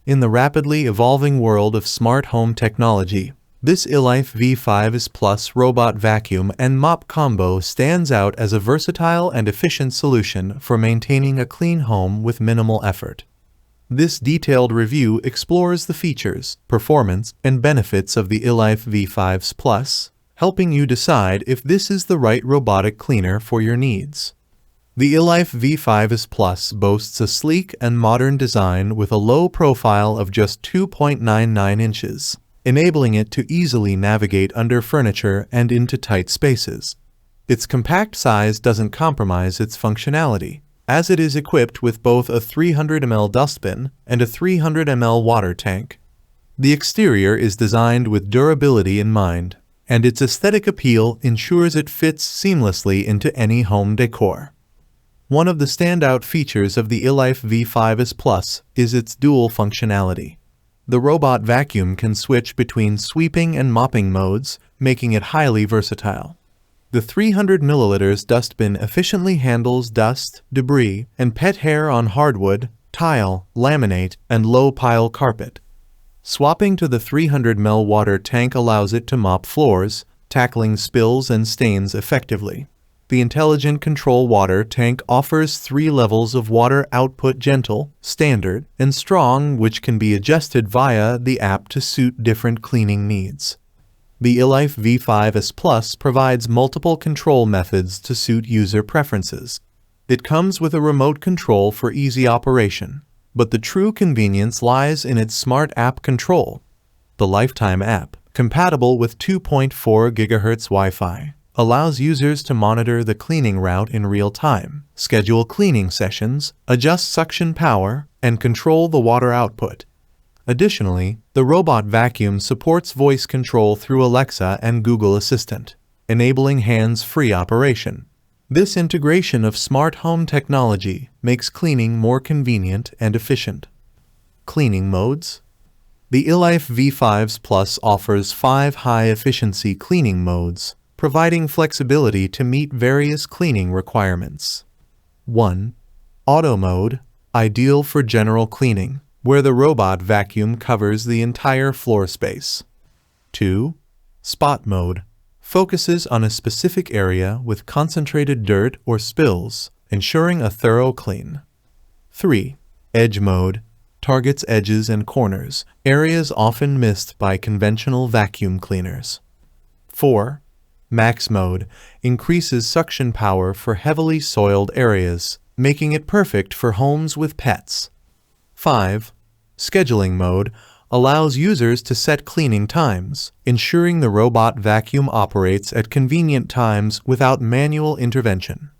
In the rapidly evolving world of smart home technology, this ILIFE V5s Plus robot vacuum and mop combo stands out as a versatile and efficient solution for maintaining a clean home with minimal effort. This detailed review explores the features, performance, and benefits of the ILIFE V5s Plus, helping you decide if this is the right robotic cleaner for your needs. The ILIFE V5s Plus boasts a sleek and modern design with a low profile of just 2.99 inches, enabling it to easily navigate under furniture and into tight spaces. Its compact size doesn't compromise its functionality, as it is equipped with both a 300 ml dustbin and a 300 ml water tank. The exterior is designed with durability in mind, and its aesthetic appeal ensures it fits seamlessly into any home decor. One of the standout features of the ILIFE V5s Plus is its dual functionality. The robot vacuum can switch between sweeping and mopping modes, making it highly versatile. The 300 ml dustbin efficiently handles dust, debris, and pet hair on hardwood, tile, laminate, and low-pile carpet. Swapping to the 300 ml water tank allows it to mop floors, tackling spills and stains effectively. The intelligent control water tank offers 3 levels of water output: gentle, standard, and strong, which can be adjusted via the app to suit different cleaning needs. The ILIFE V5s Plus provides multiple control methods to suit user preferences. It comes with a remote control for easy operation, but the true convenience lies in its smart app control. The Lifetime app, compatible with 2.4 GHz Wi-Fi, allows users to monitor the cleaning route in real time, schedule cleaning sessions, adjust suction power, and control the water output. Additionally, the robot vacuum supports voice control through Alexa and Google Assistant, enabling hands-free operation. This integration of smart home technology makes cleaning more convenient and efficient. Cleaning modes. The ILIFE V5s Plus offers 5 high-efficiency cleaning modes, providing flexibility to meet various cleaning requirements. 1. Auto mode, ideal for general cleaning, where the robot vacuum covers the entire floor space. 2. Spot mode, focuses on a specific area with concentrated dirt or spills, ensuring a thorough clean. 3. Edge mode, targets edges and corners, areas often missed by conventional vacuum cleaners. 4. Max mode, increases suction power for heavily soiled areas, making it perfect for homes with pets. 5. Scheduling mode, allows users to set cleaning times, ensuring the robot vacuum operates at convenient times without manual intervention.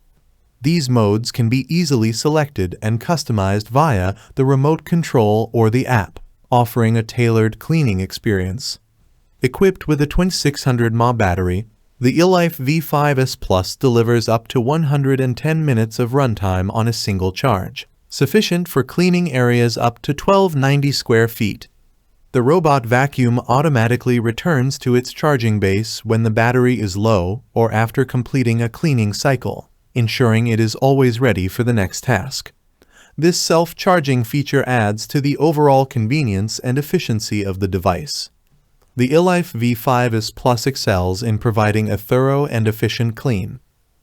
These modes can be easily selected and customized via the remote control or the app, offering a tailored cleaning experience. Equipped with a 2600 mAh battery, the ILIFE V5s Plus delivers up to 110 minutes of runtime on a single charge, sufficient for cleaning areas up to 1290 square feet. The robot vacuum automatically returns to its charging base when the battery is low or after completing a cleaning cycle, ensuring it is always ready for the next task. This self-charging feature adds to the overall convenience and efficiency of the device. The ILIFE V5s Plus excels in providing a thorough and efficient clean.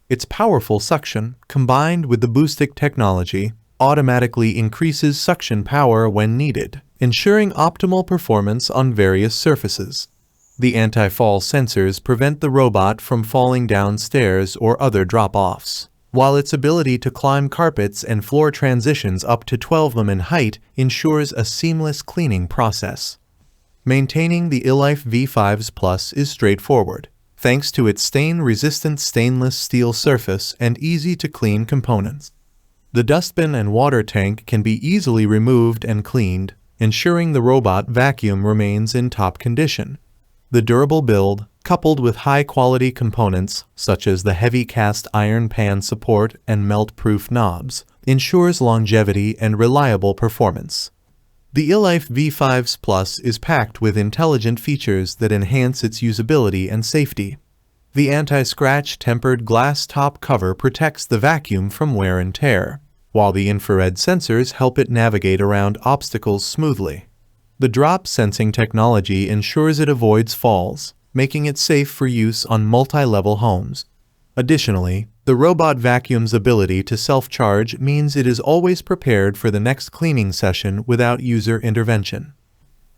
Its powerful suction, combined with the Boostic technology, automatically increases suction power when needed, ensuring optimal performance on various surfaces. The anti-fall sensors prevent the robot from falling down stairs or other drop-offs, while its ability to climb carpets and floor transitions up to 12 mm in height ensures a seamless cleaning process. Maintaining the ILIFE V5s Plus is straightforward, thanks to its stain-resistant stainless steel surface and easy-to-clean components. The dustbin and water tank can be easily removed and cleaned, ensuring the robot vacuum remains in top condition. The durable build, coupled with high-quality components such as the heavy cast iron pan support and melt-proof knobs, ensures longevity and reliable performance. The ILIFE V5s Plus is packed with intelligent features that enhance its usability and safety. The anti-scratch tempered glass top cover protects the vacuum from wear and tear, while the infrared sensors help it navigate around obstacles smoothly. The drop sensing technology ensures it avoids falls, making it safe for use on multi-level homes. Additionally, the robot vacuum's ability to self-charge means it is always prepared for the next cleaning session without user intervention.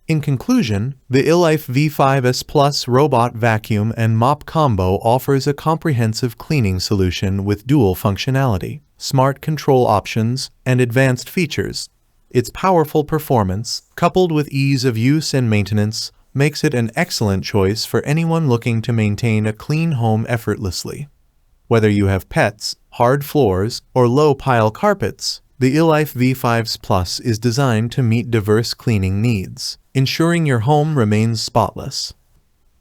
In conclusion, the ILIFE V5s Plus robot vacuum and mop combo offers a comprehensive cleaning solution with dual functionality, smart control options, and advanced features. Its powerful performance, coupled with ease of use and maintenance, makes it an excellent choice for anyone looking to maintain a clean home effortlessly. Whether you have pets, hard floors, or low-pile carpets, the ILIFE V5s Plus is designed to meet diverse cleaning needs, ensuring your home remains spotless.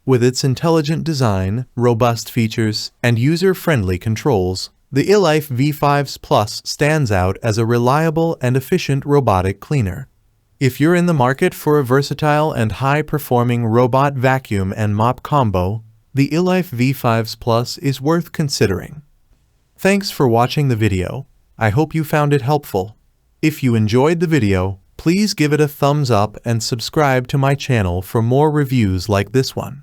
With its intelligent design, robust features, and user-friendly controls, the ILIFE V5s Plus stands out as a reliable and efficient robotic cleaner. If you're in the market for a versatile and high-performing robot vacuum and mop combo, the ILIFE V5s Plus is worth considering. Thanks for watching the video. I hope you found it helpful. If you enjoyed the video, please give it a thumbs up and subscribe to my channel for more reviews like this one.